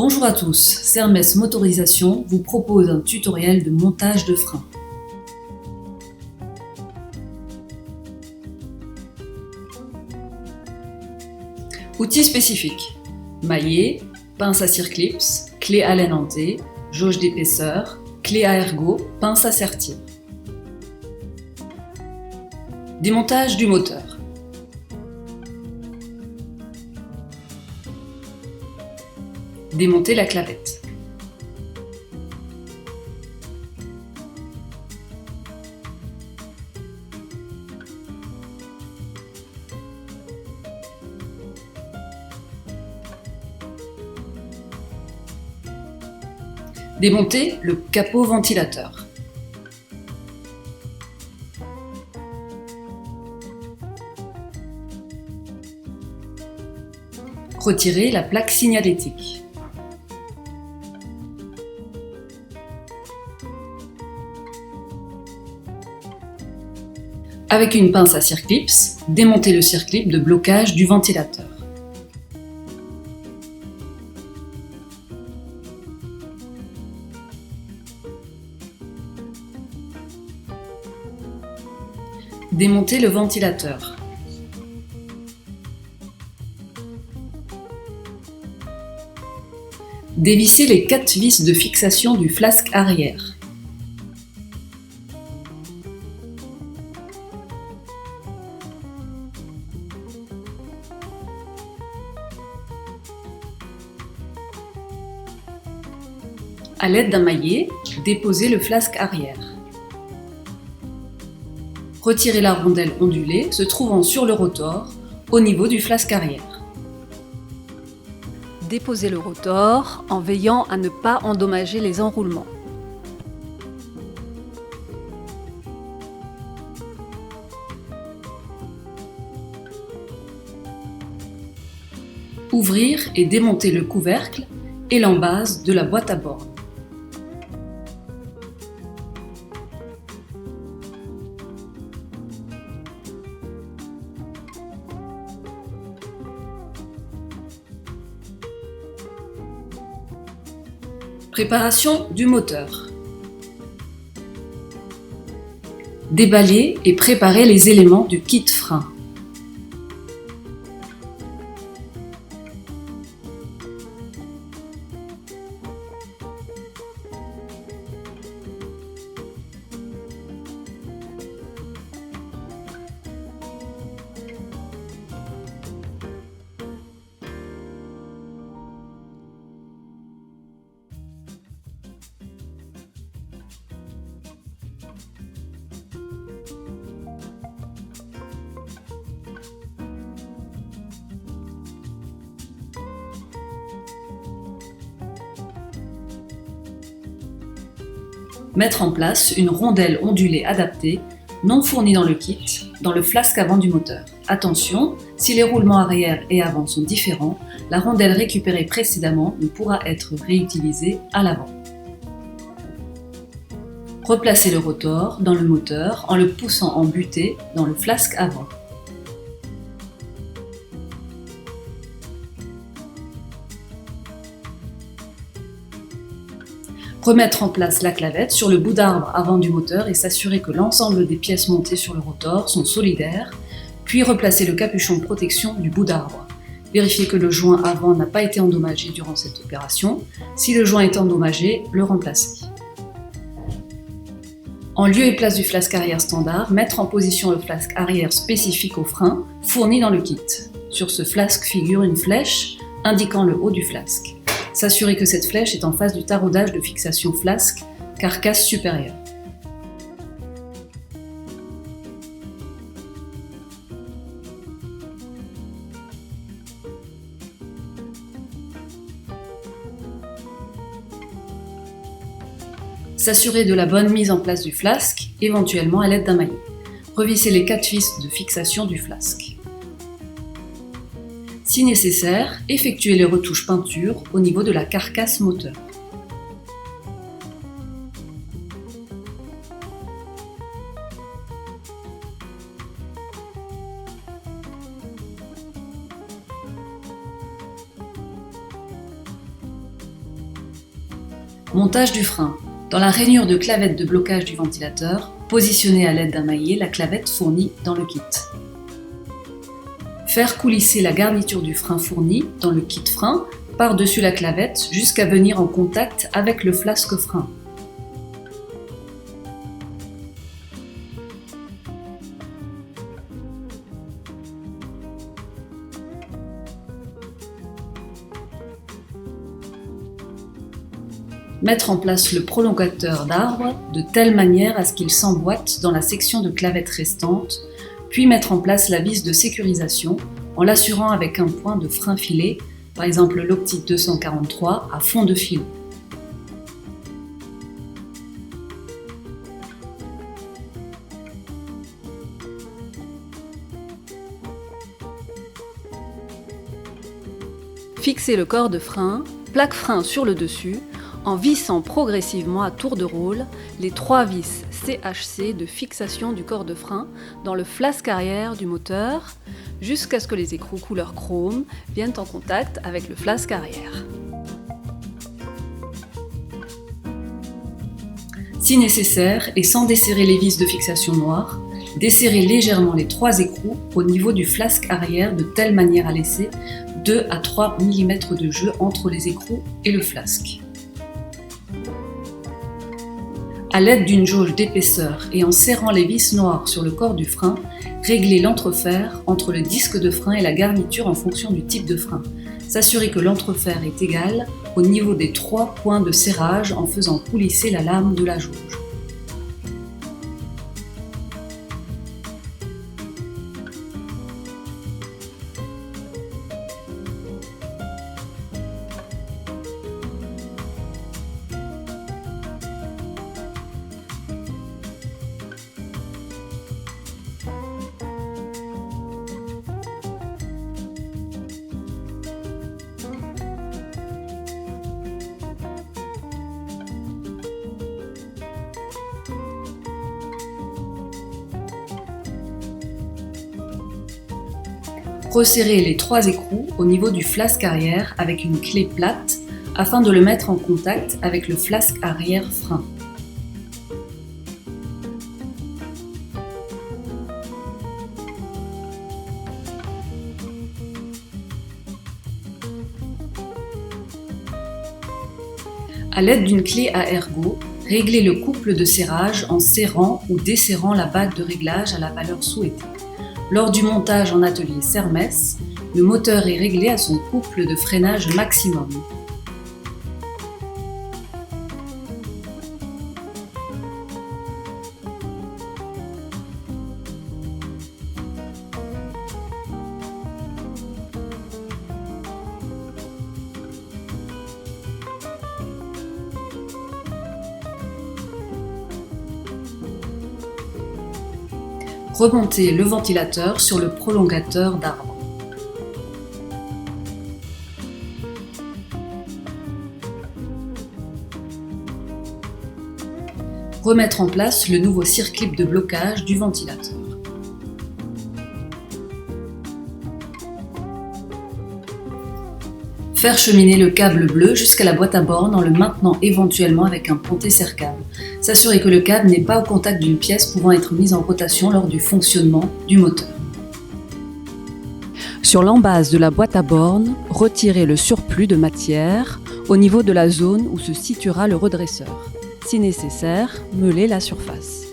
Bonjour à tous, Sermès Motorisation vous propose un tutoriel de montage de frein. Outils spécifiques: maillet, pince à circlips, clé Allen en T, jauge d'épaisseur, clé à ergot, pince à sertir. Démontage du moteur. Démonter la clavette. Démonter le capot ventilateur. Retirer la plaque signalétique. Avec une pince à circlips, démonter le circlip de blocage du ventilateur. Démonter le ventilateur. Dévisser les 4 vis de fixation du flasque arrière. À l'aide d'un maillet, déposer le flasque arrière. Retirer la rondelle ondulée se trouvant sur le rotor, au niveau du flasque arrière. Déposer le rotor en veillant à ne pas endommager les enroulements. Ouvrir et démonter le couvercle et l'embase de la boîte à bornes. Préparation du moteur. Déballer et préparer les éléments du kit frein. Mettre en place une rondelle ondulée adaptée, non fournie dans le kit, dans le flasque avant du moteur. Attention, si les roulements arrière et avant sont différents, la rondelle récupérée précédemment ne pourra être réutilisée à l'avant. Replacer le rotor dans le moteur en le poussant en butée dans le flasque avant. Remettre en place la clavette sur le bout d'arbre avant du moteur et s'assurer que l'ensemble des pièces montées sur le rotor sont solidaires, puis replacer le capuchon de protection du bout d'arbre. Vérifier que le joint avant n'a pas été endommagé durant cette opération. Si le joint est endommagé, le remplacer. En lieu et place du flasque arrière standard, mettre en position le flasque arrière spécifique au frein, fourni dans le kit. Sur ce flasque figure une flèche indiquant le haut du flasque. S'assurer que cette flèche est en face du taraudage de fixation flasque, carcasse supérieure. S'assurer de la bonne mise en place du flasque, éventuellement à l'aide d'un maillet. Revisser les 4 vis de fixation du flasque. Si nécessaire, effectuer les retouches peinture au niveau de la carcasse moteur. Montage du frein. Dans la rainure de clavette de blocage du ventilateur, positionnée à l'aide d'un maillet, la clavette fournie dans le kit. Faire coulisser la garniture du frein fournie dans le kit frein par-dessus la clavette jusqu'à venir en contact avec le flasque frein. Mettre en place le prolongateur d'arbre de telle manière à ce qu'il s'emboîte dans la section de clavette restante, puis mettre en place la vis de sécurisation en l'assurant avec un point de frein filé, par exemple l'Optique 243 à fond de filon. Fixer le corps de frein, plaque frein sur le dessus, en vissant progressivement à tour de rôle les 3 vis CHC de fixation du corps de frein dans le flasque arrière du moteur jusqu'à ce que les écrous couleur chrome viennent en contact avec le flasque arrière. Si nécessaire, et sans desserrer les vis de fixation noires, desserrez légèrement les 3 écrous au niveau du flasque arrière de telle manière à laisser 2 à 3 mm de jeu entre les écrous et le flasque. À l'aide d'une jauge d'épaisseur et en serrant les vis noires sur le corps du frein, réglez l'entrefer entre le disque de frein et la garniture en fonction du type de frein. S'assurer que l'entrefer est égal au niveau des 3 points de serrage en faisant coulisser la lame de la jauge. Resserrez les 3 écrous au niveau du flasque arrière avec une clé plate afin de le mettre en contact avec le flasque arrière frein. À l'aide d'une clé à ergot, réglez le couple de serrage en serrant ou desserrant la bague de réglage à la valeur souhaitée. Lors du montage en atelier Sermès, le moteur est réglé à son couple de freinage maximum. Remontez le ventilateur sur le prolongateur d'arbre. Remettre en place le nouveau circlip de blocage du ventilateur. Faire cheminer le câble bleu jusqu'à la boîte à bornes en le maintenant éventuellement avec un ponté serre-câble. S'assurer que le câble n'est pas au contact d'une pièce pouvant être mise en rotation lors du fonctionnement du moteur. Sur l'embase de la boîte à bornes, retirez le surplus de matière au niveau de la zone où se situera le redresseur. Si nécessaire, meulez la surface.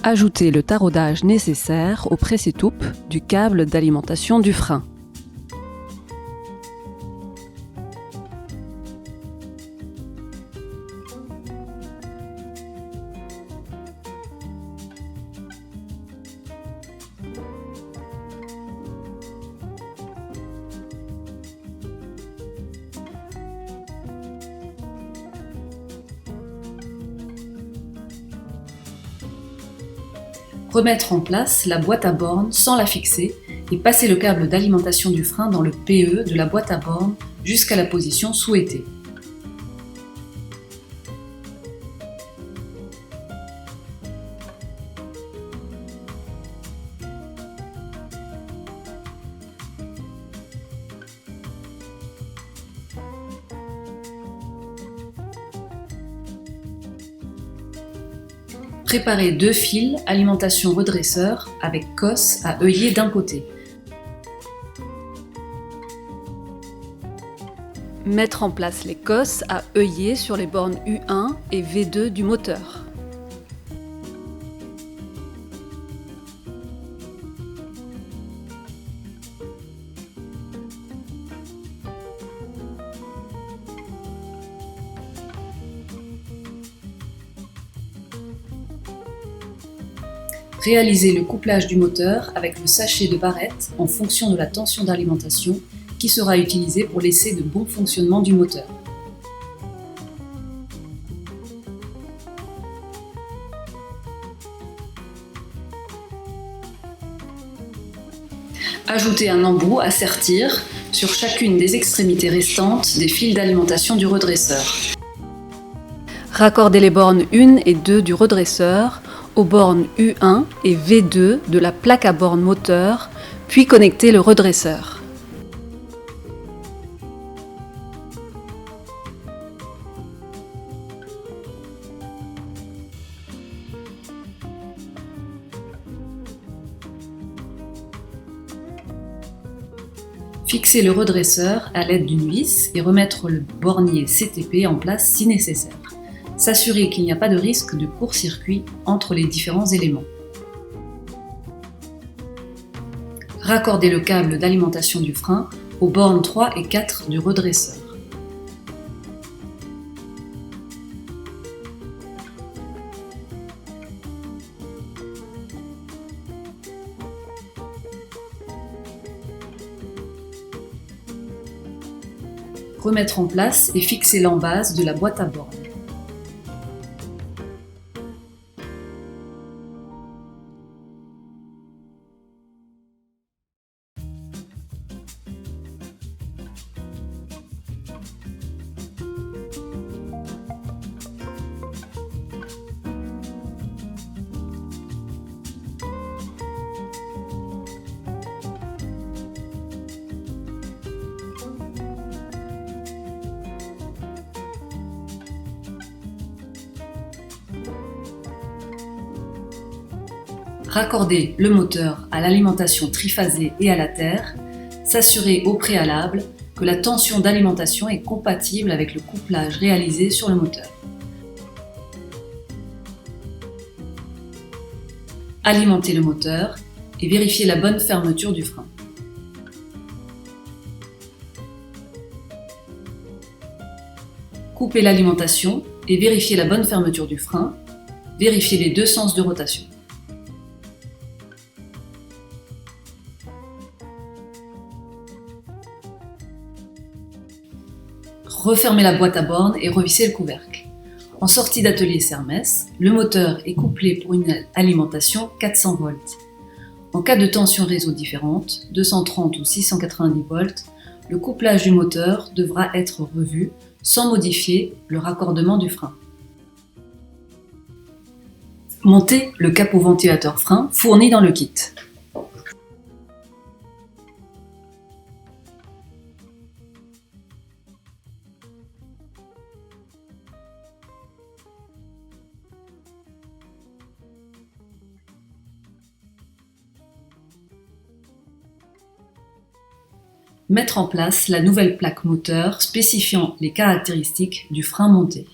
Ajoutez le taraudage nécessaire au pressé-toupe du câble d'alimentation du frein. Remettre en place la boîte à bornes sans la fixer et passer le câble d'alimentation du frein dans le PE de la boîte à bornes jusqu'à la position souhaitée. Préparez 2 fils alimentation redresseur avec cosse à œillet d'un côté. Mettre en place les cosses à œillet sur les bornes U1 et V2 du moteur. Réalisez le couplage du moteur avec le sachet de barrette en fonction de la tension d'alimentation qui sera utilisé pour l'essai de bon fonctionnement du moteur. Ajoutez un embout à sertir sur chacune des extrémités restantes des fils d'alimentation du redresseur. Raccordez les bornes 1 et 2 du redresseur aux bornes U1 et V2 de la plaque à bornes moteur, puis connectez le redresseur. Fixez le redresseur à l'aide d'une vis et remettre le bornier CTP en place si nécessaire. S'assurer qu'il n'y a pas de risque de court-circuit entre les différents éléments. Raccordez le câble d'alimentation du frein aux bornes 3 et 4 du redresseur. Remettre en place et fixer l'embase de la boîte à bornes. Raccorder le moteur à l'alimentation triphasée et à la terre, s'assurer au préalable que la tension d'alimentation est compatible avec le couplage réalisé sur le moteur. Alimenter le moteur et vérifier la bonne fermeture du frein. Couper l'alimentation et vérifier la bonne fermeture du frein. Vérifier les 2 sens de rotation. Refermez la boîte à bornes et revissez le couvercle. En sortie d'atelier Sermès, le moteur est couplé pour une alimentation 400 volts. En cas de tension réseau différente, 230 ou 690 volts, le couplage du moteur devra être revu sans modifier le raccordement du frein. Montez le capot ventilateur frein fourni dans le kit. Mettre en place la nouvelle plaque moteur spécifiant les caractéristiques du frein monté.